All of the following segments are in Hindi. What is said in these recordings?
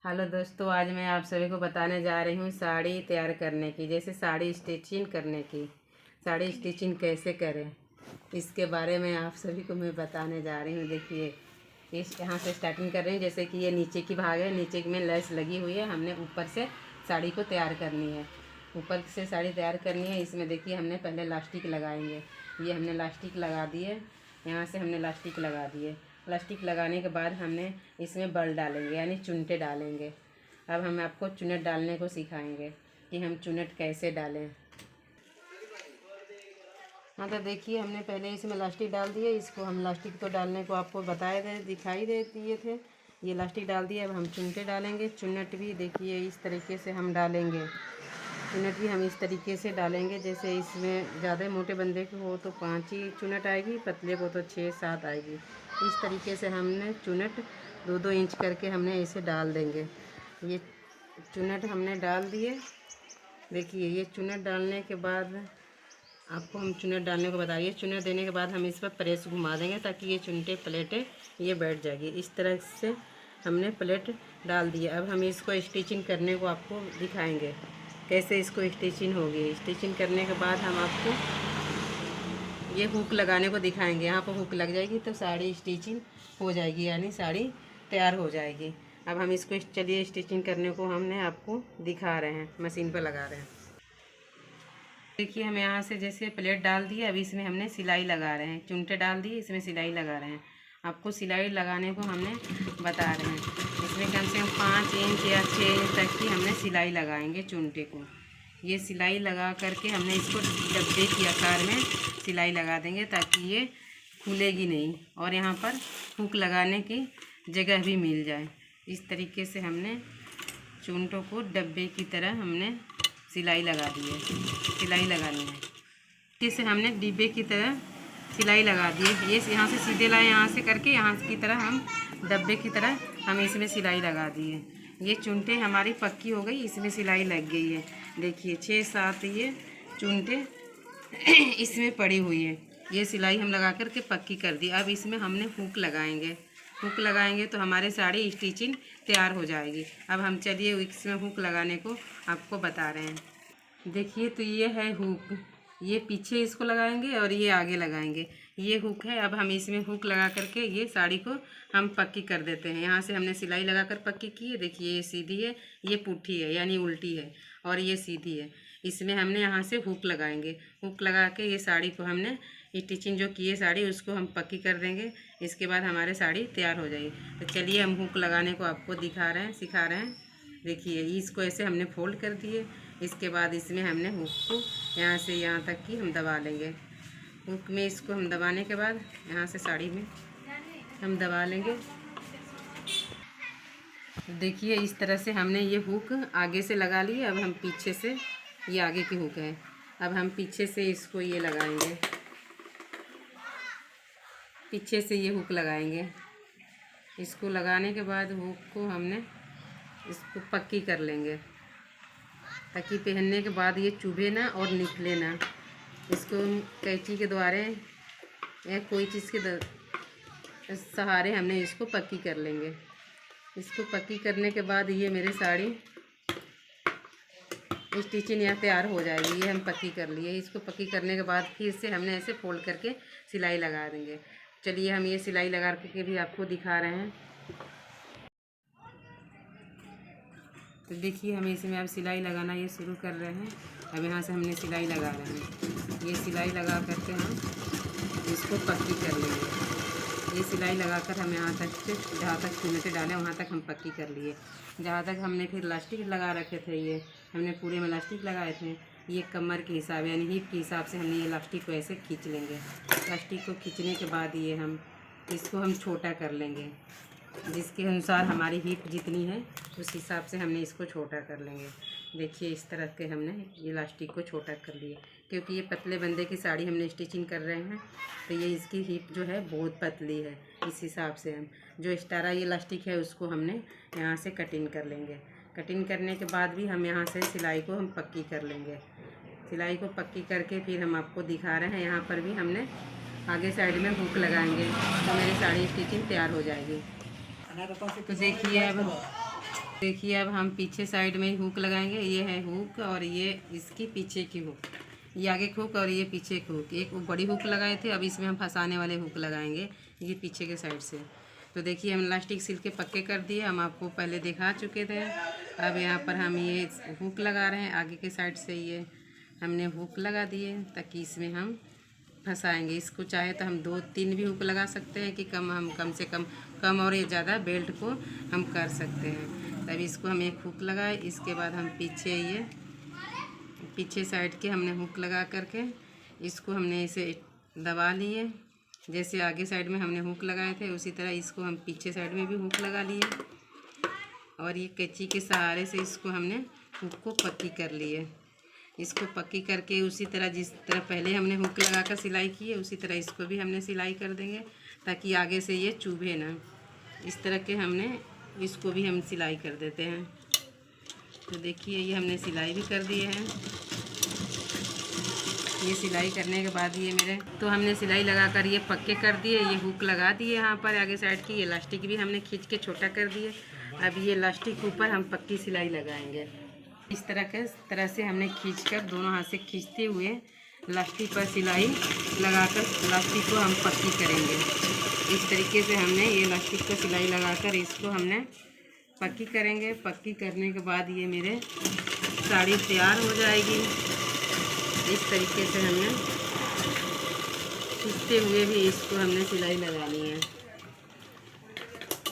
हेलो दोस्तों, आज मैं आप सभी को बताने जा रही हूँ साड़ी तैयार करने की। जैसे साड़ी स्टिचिंग करने की, साड़ी स्टिचिंग कैसे करें इसके बारे में आप सभी को मैं बताने जा रही हूँ। देखिए, इस यहाँ से स्टार्टिंग कर रही हूँ। जैसे कि ये नीचे की भाग है, नीचे में लेस लगी हुई है। हमने ऊपर से साड़ी को तैयार करनी है, ऊपर से साड़ी तैयार करनी है। इसमें देखिए हमने पहले लास्टिक लगाएंगे। ये हमने लास्टिक लगा दिए, यहाँ से हमने लास्टिक लगा दिए। प्लास्टिक लगाने के बाद हमने इसमें बल डालेंगे, यानी चुनटे डालेंगे। अब हम आपको चुनट डालने को सिखाएंगे कि हम चुनट कैसे डालें। हाँ, तो देखिए हमने पहले इसमें लास्टिक डाल दिए। इसको हम लास्टिक तो डालने को आपको दिखाई दे दिए थे। ये लास्टिक डाल दिए। अब हम चुनटे डालेंगे। चुनट भी देखिए इस तरीके से हम डालेंगे। चुनट भी हम इस तरीके से डालेंगे। जैसे इसमें ज़्यादा मोटे बंदे को हो तो 5 ही चुनट आएगी, पतले को तो 6-7 आएगी। इस तरीके से हमने चुनट 2-2 इंच करके हमने इसे डाल देंगे। ये चुनट हमने डाल दिए। देखिए ये चुनट डालने के बाद आपको हम चुनट डालने को बताइए। चुनट देने के बाद हम इस पर प्रेस घुमा देंगे ताकि ये चुनटे प्लेटें ये बैठ जाएगी। इस तरह से हमने प्लेट डाल दिया। अब हम इसको स्टिचिंग करने को आपको दिखाएंगे कैसे इसको स्टिचिंग होगी। स्टिचिंग करने के बाद हम आपको ये हुक लगाने को दिखाएंगे। यहाँ पर हुक लग जाएगी तो साड़ी स्टिचिंग हो जाएगी, यानी साड़ी तैयार हो जाएगी। अब हम इसको चलिए स्टिचिंग करने को हमने आपको दिखा रहे हैं, मशीन पर लगा रहे हैं। देखिए हम यहाँ से जैसे प्लेट डाल दिए, अब इसमें हमने सिलाई लगा रहे हैं। चुनटे डाल दिए, इसमें सिलाई लगा रहे हैं। आपको सिलाई लगाने को हमने बता रहे हैं। इसमें कम से कम 5 इंच या 6 इंच तक की हमने सिलाई लगाएंगे चुनटे को। ये सिलाई लगा करके हमने इसको डब्बे की आकार में सिलाई लगा देंगे ताकि ये खुलेगी नहीं और यहाँ पर हुक लगाने की जगह भी मिल जाए। इस तरीके से हमने चुनटों को डब्बे की तरह हमने सिलाई लगा दी है। सिलाई लगानी है, जैसे हमने डिब्बे की तरह सिलाई लगा दी है। ये यहाँ से सीधे लाए, यहाँ से करके यहाँ की तरह हम डब्बे की तरह हम इसमें सिलाई लगा दी है। ये चुनटे हमारी पक्की हो गई, इसमें सिलाई लग गई है। देखिए 6-7 ये चुनटे इसमें पड़ी हुई है। ये सिलाई हम लगा करके पक्की कर दी। अब इसमें हमने हुक लगाएंगे। हुक लगाएंगे तो हमारी साड़ी स्टिचिंग तैयार हो जाएगी। अब हम चलिए इसमें हुक लगाने को आपको बता रहे हैं। देखिए तो ये है हुक, ये पीछे इसको लगाएंगे और ये आगे लगाएंगे। ये हुक है। अब हम इसमें हुक लगा करके ये साड़ी को हम पक्की कर देते हैं। यहाँ से हमने सिलाई लगा कर पक्की की है। देखिए ये सीधी है, ये पुट्ठी है यानी उल्टी है, और ये सीधी है। इसमें हमने यहाँ से हुक लगाएंगे। हुक लगा के ये साड़ी को हमने स्टिचिंग जो की है साड़ी उसको हम पक्की कर देंगे। इसके बाद हमारे साड़ी तैयार हो जाएगी। तो चलिए हम हुक लगाने को आपको सिखा रहे हैं। देखिए इसको ऐसे हमने फोल्ड कर दिए। इसके बाद इसमें हमने हुक को यहाँ से यहाँ तक की हम दबा लेंगे। हुक में इसको हम दबाने के बाद यहाँ से साड़ी में हम दबा लेंगे। देखिए इस तरह से हमने ये हुक आगे से लगा ली। अब हम पीछे से, ये आगे की हुक है, अब हम पीछे से इसको ये लगाएंगे। पीछे से ये हुक लगाएंगे। इसको लगाने के बाद हुक को हमने इसको पक्की कर लेंगे ताकि पहनने के बाद ये चुभे ना और निकले ना। इसको कैंची के द्वारा या कोई चीज़ के सहारे हमने इसको पक्की कर लेंगे। इसको पक्की करने के बाद ये मेरी साड़ी स्टिचिंग यहाँ तैयार हो जाएगी। ये हम पक्की कर लिए। इसको पक्की करने के बाद फिर से हमने ऐसे फोल्ड करके सिलाई लगा देंगे। चलिए हम ये सिलाई लगा के भी आपको दिखा रहे हैं। तो देखिए हम इसमें अब सिलाई लगाना ये शुरू कर रहे हैं। अब यहाँ से हमने सिलाई लगा रहे हैं। ये सिलाई लगा करके हम इसको पक्की कर लेंगे। ये सिलाई लगाकर हम यहाँ तक से जहाँ तक चुनटे डालें वहाँ तक हम पक्की कर लिए। जहाँ तक हमने फिर लास्टिक लगा रखे थे, ये हमने पूरे में लास्टिक लगाए थे। ये कमर के हिसाब यानी हिप के हिसाब से हमने ये लास्टिक को ऐसे खींच लेंगे। लास्टिक को खींचने के बाद ये हम इसको हम छोटा कर लेंगे। जिसके अनुसार हमारी हिप जितनी है उस हिसाब से हमने इसको छोटा कर लेंगे। देखिए इस तरह के हमने ये लास्टिक को छोटा कर लिए। क्योंकि ये पतले बंदे की साड़ी हमने स्टिचिंग कर रहे हैं तो ये इसकी हिप जो है बहुत पतली है। इस हिसाब से हम जो एक्स्ट्रा ये लास्टिक है उसको हमने यहाँ से कटिंग कर लेंगे। कटिंग करने के बाद भी हम यहाँ से सिलाई को हम पक्की कर लेंगे। सिलाई को पक्की करके फिर हम आपको दिखा रहे हैं। यहाँ पर भी हमने आगे साइड में हुक लगाएंगे तो मेरी साड़ी स्टिचिंग तैयार हो जाएगी। तो देखिए अब देखिए अब हम पीछे साइड में हुक लगाएंगे। ये है हुक और ये इसकी पीछे की हुक, ये आगे हुक और ये पीछे की हुक। एक बड़ी हुक लगाए थे, अब इसमें हम फंसाने वाले हुक लगाएंगे ये पीछे के साइड से। तो देखिए हम इलास्टिक सिल के पक्के कर दिए, हम आपको पहले दिखा चुके थे। अब यहाँ पर हम ये हुक लगा रहे हैं आगे के साइड से। ये हमने हुक लगा दिए ताकि इसमें हम फंसाएंगे इसको। चाहे तो हम 2-3 भी हुक लगा सकते हैं कि कम से कम और ये ज़्यादा बेल्ट को हम कर सकते हैं। तभी इसको हम एक हुक लगाए। इसके बाद हम पीछे साइड के हमने हुक लगा करके इसको हमने इसे दबा लिए। जैसे आगे साइड में हमने हुक लगाए थे उसी तरह इसको हम पीछे साइड में भी हुक लगा लिए और ये कैंची के सहारे से इसको हमने हुक को पक्की कर लिए। इसको पक्की करके उसी तरह जिस तरह पहले हमने हुक लगा कर सिलाई की है उसी तरह इसको भी हमने सिलाई कर देंगे ताकि आगे से ये चुभे ना। इस तरह के हमने इसको भी हम सिलाई कर देते हैं। तो देखिए ये हमने सिलाई भी कर दिए हैं। ये सिलाई करने के बाद ये मेरे तो हमने सिलाई लगाकर ये पक्के कर दिए। ये हुक लगा दिए यहाँ पर आगे साइड की। ये इलास्टिक भी हमने खींच के छोटा कर दिए। अब ये इलास्टिक ऊपर हम पक्की सिलाई लगाएंगे। इस तरह से हमने खींचकर दोनों हाथ से खींचते हुए इलास्टिक पर सिलाई लगाकर इलास्टिक को हम पक्की करेंगे। इस तरीके से हमने ये इलास्टिक पर सिलाई लगाकर इसको हमने पक्की करेंगे। पक्की करने के बाद ये मेरे साड़ी तैयार हो जाएगी। इस तरीके से हमने खींचते हुए भी इसको हमने सिलाई लगानी है।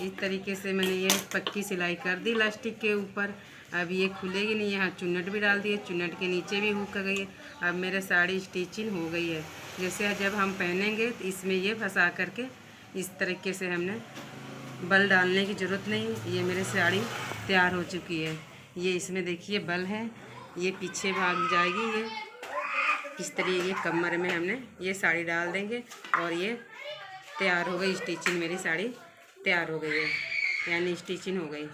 इस तरीके से मैंने ये पक्की सिलाई कर दी इलास्टिक के ऊपर। अब ये खुलेगी नहीं। यहाँ चुन्नट भी डाल दिए, चुन्नट के नीचे भी हुक गई है। अब मेरे साड़ी स्टिचिंग हो गई है। जैसे जब हम पहनेंगे तो इसमें ये फंसा करके इस तरीके से हमने बल डालने की ज़रूरत नहीं। ये मेरे साड़ी तैयार हो चुकी है। ये इसमें देखिए बल है, ये पीछे भाग जाएगी। ये इस तरीके कमर में हमने ये साड़ी डाल देंगे और ये तैयार हो गई स्टिचिंग। मेरी साड़ी तैयार हो गई है, यानी स्टिचिंग हो गई।